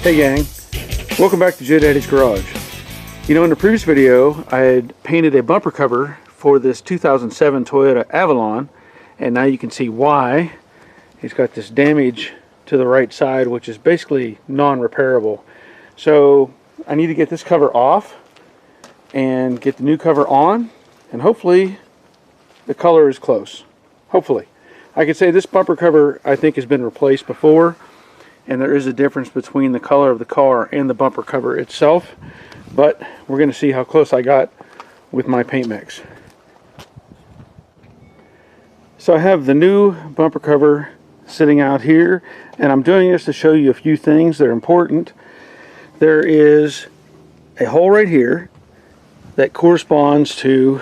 Hey gang, welcome back to J Daddy's Garage. You know, in the previous video I had painted a bumper cover for this 2007 Toyota Avalon, and now you can see why. It's got this damage to the right side, which is basically non-repairable. So I need to get this cover off and get the new cover on, and hopefully the color is close. Hopefully. I could say this bumper cover I think has been replaced before, and there is a difference between the color of the car and the bumper cover itself, but we're going to see how close I got with my paint mix. So I have the new bumper cover sitting out here, and I'm doing this to show you a few things that are important. There is a hole right here that corresponds to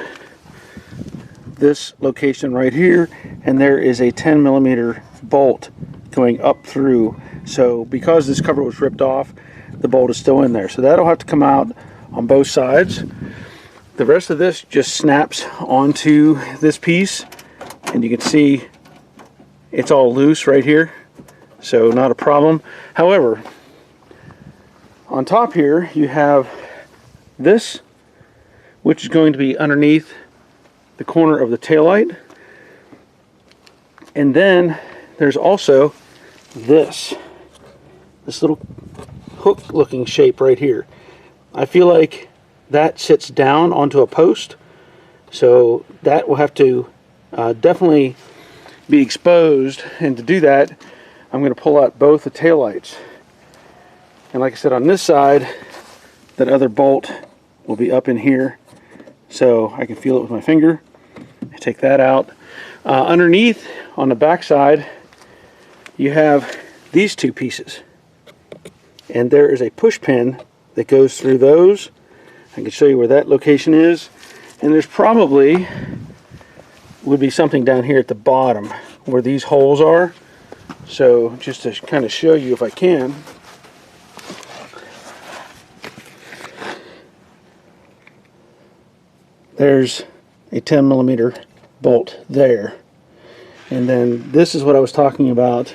this location right here, and there is a 10mm bolt going up through. So because this cover was ripped off, the bolt is still in there, so that'll have to come out on both sides. The rest of this just snaps onto this piece, and you can see it's all loose right here, so not a problem. However, on top here you have this, which is going to be underneath the corner of the taillight, and then there's also this little hook looking shape right here. I feel like that sits down onto a post, so that will have to definitely be exposed, and to do that I'm going to pull out both the taillights. And like I said, on this side, that other bolt will be up in here, so I can feel it with my finger. I take that out. Underneath, on the back side, you have these two pieces, and there is a push pin that goes through those. I can show you where that location is, and there's probably would be something down here at the bottom where these holes are. So just to kind of show you if I can, there's a 10mm bolt there, and then this is what I was talking about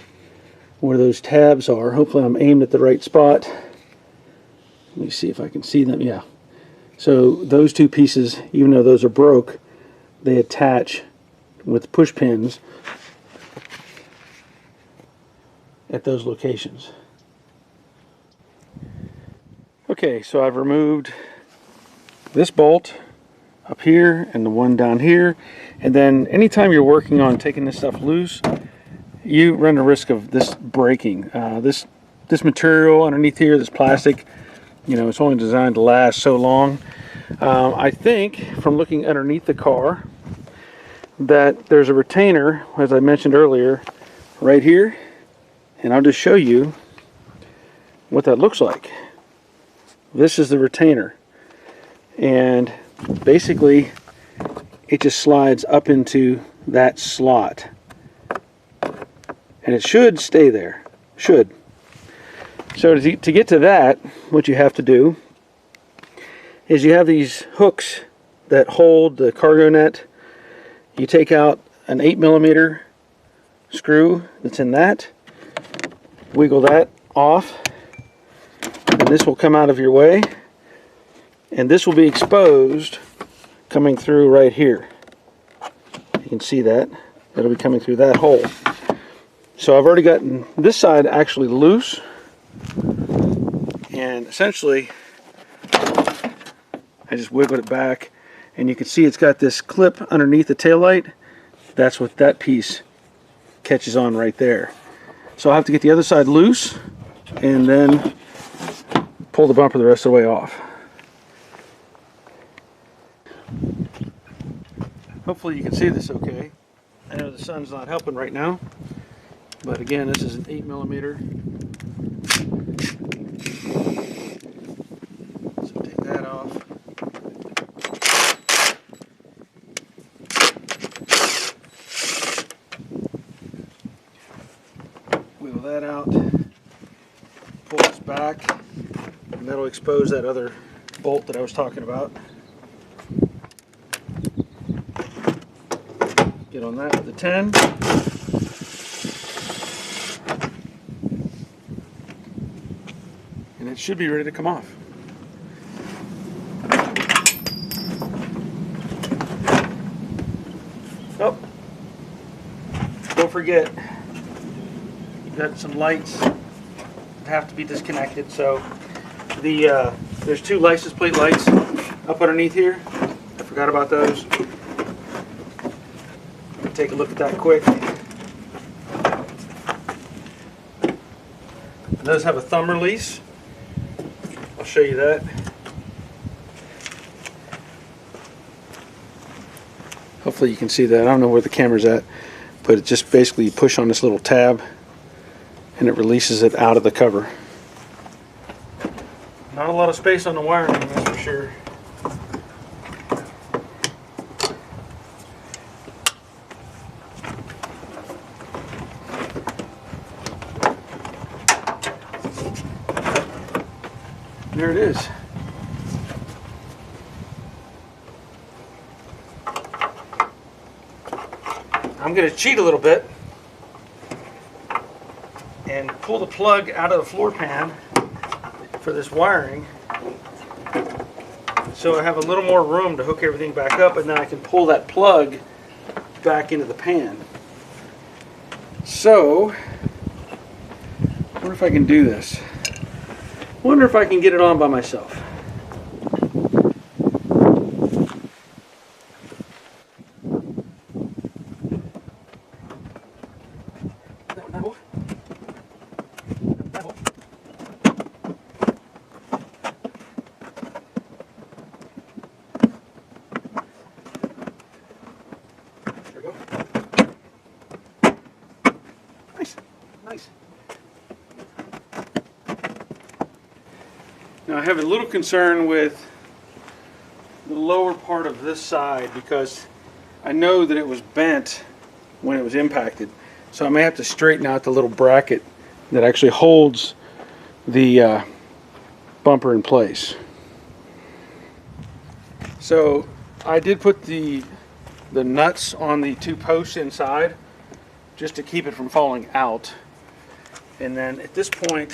where those tabs are. Hopefully I'm aimed at the right spot. Let me see if I can see them. Yeah, so those two pieces, even though those are broke, they attach with push pins at those locations. Okay, so I've removed this bolt up here and the one down here, and then anytime you're working on taking this stuff loose, you run the risk of this breaking. This material underneath here, this plastic, you know, it's only designed to last so long. I think from looking underneath the car that there's a retainer, as I mentioned earlier, right here, and I'll just show you what that looks like. This is the retainer, and basically it just slides up into that slot, and it should stay there. Should. So to get to that, what you have to do is you have these hooks that hold the cargo net. You take out an 8mm screw that's in that, wiggle that off, and this will come out of your way, and this will be exposed coming through right here. You can see that. It'll be coming through that hole. So I've already gotten this side actually loose, and essentially I just wiggled it back, and you can see it's got this clip underneath the taillight. That's what that piece catches on right there. So I'll have to get the other side loose and then pull the bumper the rest of the way off. Hopefully you can see this okay. I know the sun's not helping right now, but again, this is an 8mm. So take that off. Wheel that out. Pull this back, and that'll expose that other bolt that I was talking about. Get on that with the 10. it should be ready to come off. Oh, don't forget, you've got some lights that have to be disconnected. So there's two license plate lights up underneath here. I forgot about those. Take a look at that quick. It does have a thumb release. I'll show you that. Hopefully you can see that. I don't know where the camera's at, but it just basically you push on this little tab and it releases it out of the cover. Not a lot of space on the wiring, that's for sure. There it is. I'm going to cheat a little bit and pull the plug out of the floor pan for this wiring, so I have a little more room to hook everything back up, and then I can pull that plug back into the pan. So, I wonder if I can do this. Wonder if I can get it on by myself. No. No. There we go. Nice. Nice. Now I have a little concern with the lower part of this side because I know that it was bent when it was impacted. So I may have to straighten out the little bracket that actually holds the bumper in place. So I did put the nuts on the two posts inside just to keep it from falling out. And then at this point,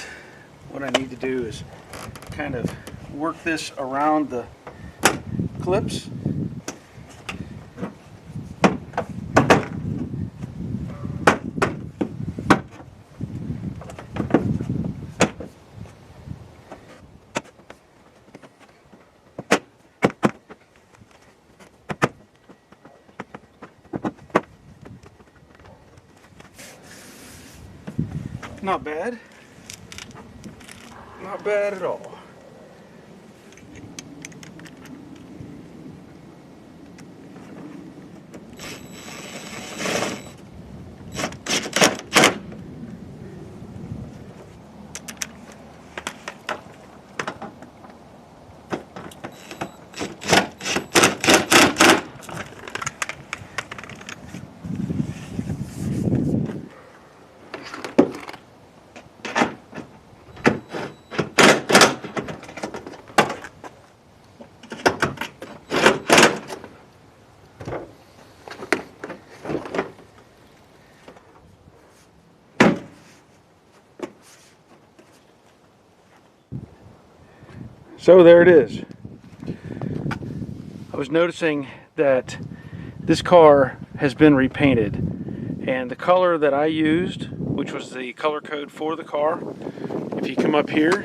what I need to do is kind of work this around the clips. Not bad. Not bad at all. So there it is. I was noticing that this car has been repainted, and the color that I used, which was the color code for the car, if you come up here,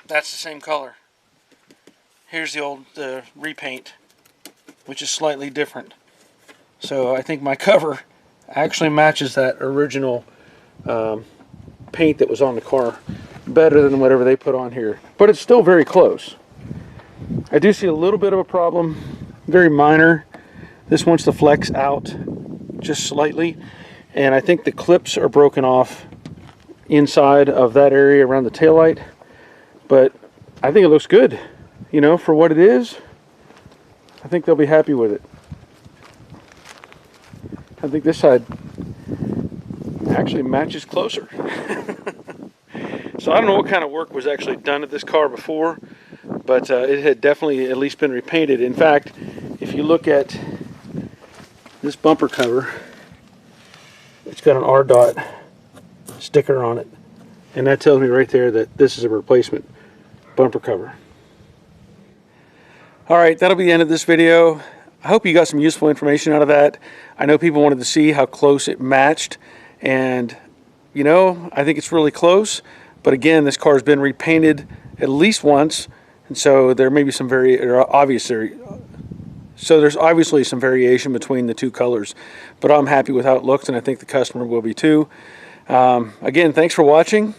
that's the same color. Here's the old repaint, which is slightly different. So I think my cover actually matches that original paint that was on the car better than whatever they put on here, but it's still very close. I do see a little bit of a problem, very minor. This wants to flex out just slightly, and I think the clips are broken off inside of that area around the taillight, but I think it looks good, you know, for what it is. I think they'll be happy with it. I think this side actually matches closer. So I don't know what kind of work was actually done at this car before, but it had definitely at least been repainted. In fact, if you look at this bumper cover, it's got an R dot sticker on it. And that tells me right there that this is a replacement bumper cover. Alright, that'll be the end of this video. I hope you got some useful information out of that. I know people wanted to see how close it matched, and you know, I think it's really close. But again, this car has been repainted at least once, and so there may be some there's obviously some variation between the two colors. But I'm happy with how it looks, and I think the customer will be too. Again, thanks for watching.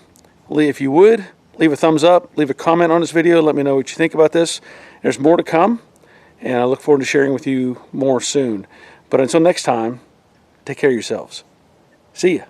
If you would, leave a thumbs up, leave a comment on this video, let me know what you think about this. There's more to come, and I look forward to sharing with you more soon. But until next time, take care of yourselves. See ya.